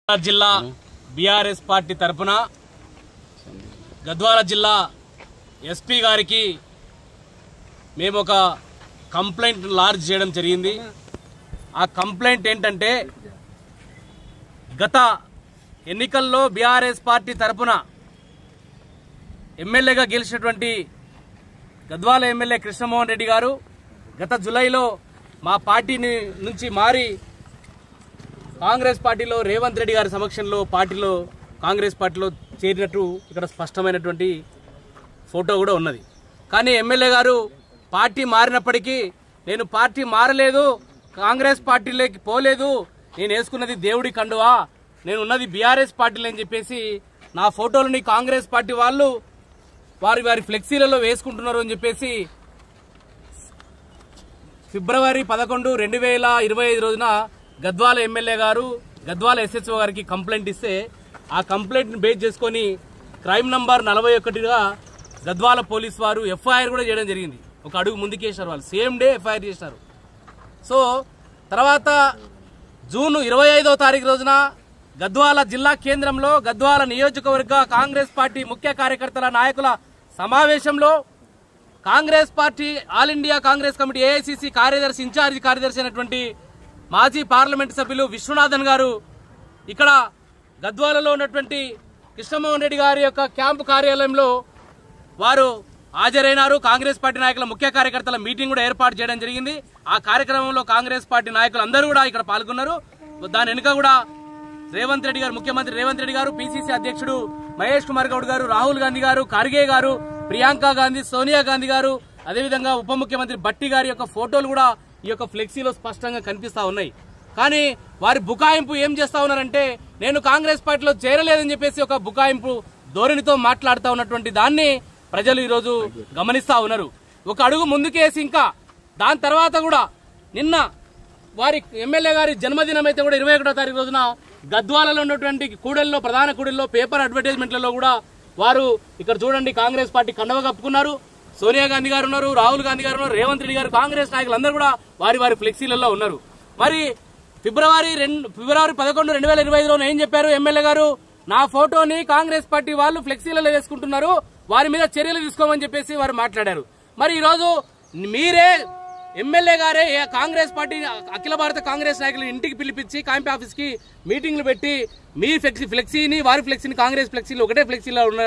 జిల్లా BRS party తరపున గద్వాల జిల్లా ఎస్పీ గారికి మేము ఒక కంప్లైంట్ లాడ్జ్ చేయడం జరిగింది। ఆ కంప్లైంట్ ఏంటంటే గత ఎన్నికల్లో బీఆర్ఎస్ పార్టీ తరపున ఎమ్మెల్యేగా గెలిచినటువంటి గద్వాల ఎమ్మెల్యే కృష్ణమోహన్ రెడ్డి గారు గత జూలైలో మా పార్టీ నుంచి మారి కాంగ్రెస్ పార్టీలో రేవంత్ రెడ్డి గారి సమక్షంలో కాంగ్రెస్ పార్టీలో చేరినట్టు ఇక్కడ స్పష్టమైనటువంటి ఫోటో కూడా ఉన్నది। కానీ ఎమ్మెల్యే గారు పార్టీ మారినప్పటికీ నేను పార్టీ మారలేదు, కాంగ్రెస్ పార్టీలోకి పోలేదు, నేను వేసుకున్నది దేవుడి కండువా, నేను ఉన్నది బీఆర్ఎస్ పార్టీలో అని చెప్పేసి నా ఫోటోలని కాంగ్రెస్ పార్టీ వాళ్ళు వారి ఫ్లెక్సీలలో వేసుకుంటున్నారు అని చెప్పేసి ఫిబ్రవరి 11, 2025 రోజున గద్వాల ఎమ్మెల్యే గారు గద్వాల ఎస్హెచ్ఓ గారికి కంప్లైంట్ ఇస్తే ఆ కంప్లైంట్ని బేస్ చేసుకొని క్రైమ్ నంబర్ 41గా గద్వాల పోలీస్ వారు ఎఫ్ఐఆర్ కూడా చేయడం జరిగింది। ఒక అడుగు ముందుకేసారు, వాళ్ళు సేమ్ డే ఎఫ్ఐఆర్ చేశారు। సో తర్వాత జూన్ 25వ తారీఖు రోజున గద్వాల జిల్లా కేంద్రంలో గద్వాల నియోజకవర్గ కాంగ్రెస్ పార్టీ ముఖ్య కార్యకర్తల నాయకుల సమావేశంలో Congress party all India Congress committee AICC కార్యదర్శి ఇన్ఛార్జి కార్యదర్శి అయినటువంటి మాజీ పార్లమెంట్ సభ్యులు విశ్వనాథన్ గారు ఇక్కడ గద్వాలలో ఉన్నటువంటి కృష్ణమోహన్ రెడ్డి గారి యొక్క క్యాంపు కార్యాలయంలో వారు హాజరైనారు। కాంగ్రెస్ పార్టీ నాయకుల ముఖ్య కార్యకర్తల మీటింగ్ కూడా ఏర్పాటు చేయడం జరిగింది। ఆ కార్యక్రమంలో కాంగ్రెస్ పార్టీ నాయకులు అందరూ కూడా ఇక్కడ పాల్గొన్నారు। దాని వెనుక కూడా రేవంత్ రెడ్డి గారు, ముఖ్యమంత్రి రేవంత్ రెడ్డి గారు, పిసిసి అధ్యక్షుడు మహేష్ కుమార్ గౌడ్ గారు, రాహుల్ గాంధీ గారు, ఖర్గే గారు, ప్రియాంక గాంధీ, సోనియా గాంధీ గారు, అదేవిధంగా ఉప ముఖ్యమంత్రి భట్టి గారి యొక్క ఫోటోలు కూడా ఈ యొక్క ఫ్లెక్సీలో స్పష్టంగా కనిపిస్తా ఉన్నాయి। కానీ వారి బుకాయింపు ఏం చేస్తా ఉన్నారంటే నేను కాంగ్రెస్ పార్టీలో చేరలేదని చెప్పేసి ఒక బుకాయింపు ధోరణితో మాట్లాడుతూ ఉన్నటువంటి దాన్ని ప్రజలు ఈరోజు గమనిస్తా ఉన్నారు। ఒక అడుగు ముందుకేసి ఇంకా దాని తర్వాత కూడా నిన్న వారి ఎమ్మెల్యే గారి జన్మదినం అయితే కూడా 21వ తారీఖు రోజున గద్వాలలో ఉన్నటువంటి కూడల్లో, ప్రధాన కూడల్లో పేపర్ అడ్వర్టైజ్మెంట్లలో కూడా వారు ఇక్కడ చూడండి కాంగ్రెస్ పార్టీ కండవ కప్పుకున్నారు। సోనియా గాంధీ గారు ఉన్నారు, రాహుల్ గాంధీ గారు ఉన్నారు, రేవంత్ రెడ్డి గారు, కాంగ్రెస్ నాయకులు అందరూ కూడా వారి ఫ్లెక్సీలలో ఉన్నారు। మరి ఫిబ్రవరి 11, 2025 ఏం చెప్పారు ఎమ్మెల్యే గారు? నా ఫోటోని కాంగ్రెస్ పార్టీ వాళ్ళు ఫ్లెక్సీలలో వేసుకుంటున్నారు, వారి మీద చర్యలు తీసుకోమని చెప్పేసి వారు మాట్లాడారు। మరి ఈరోజు మీరే ఎమ్మెల్యే గారే కాంగ్రెస్ పార్టీ అఖిల భారత కాంగ్రెస్ నాయకులు ఇంటికి పిలిపించి క్యాంప్ ఆఫీస్ కి మీటింగ్లు పెట్టి మీ ఫ్లెక్సీని వారి ఫ్లెక్సీని కాంగ్రెస్ ఫ్లెక్సీలు ఒకటే ఫ్లెక్సీలో ఉన్న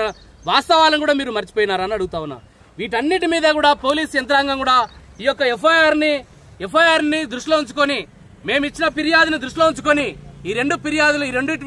వాస్తవాలను కూడా మీరు మర్చిపోయినారని అడుగుతా ఉన్నా। వీటన్నిటి మీద కూడా పోలీస్ యంత్రాంగం కూడా ఈ యొక్క ఎఫ్ఐఆర్ ని దృష్టిలో ఉంచుకొని మేము ఇచ్చిన ఫిర్యాదుని దృష్టిలో ఉంచుకొని ఈ రెండింటి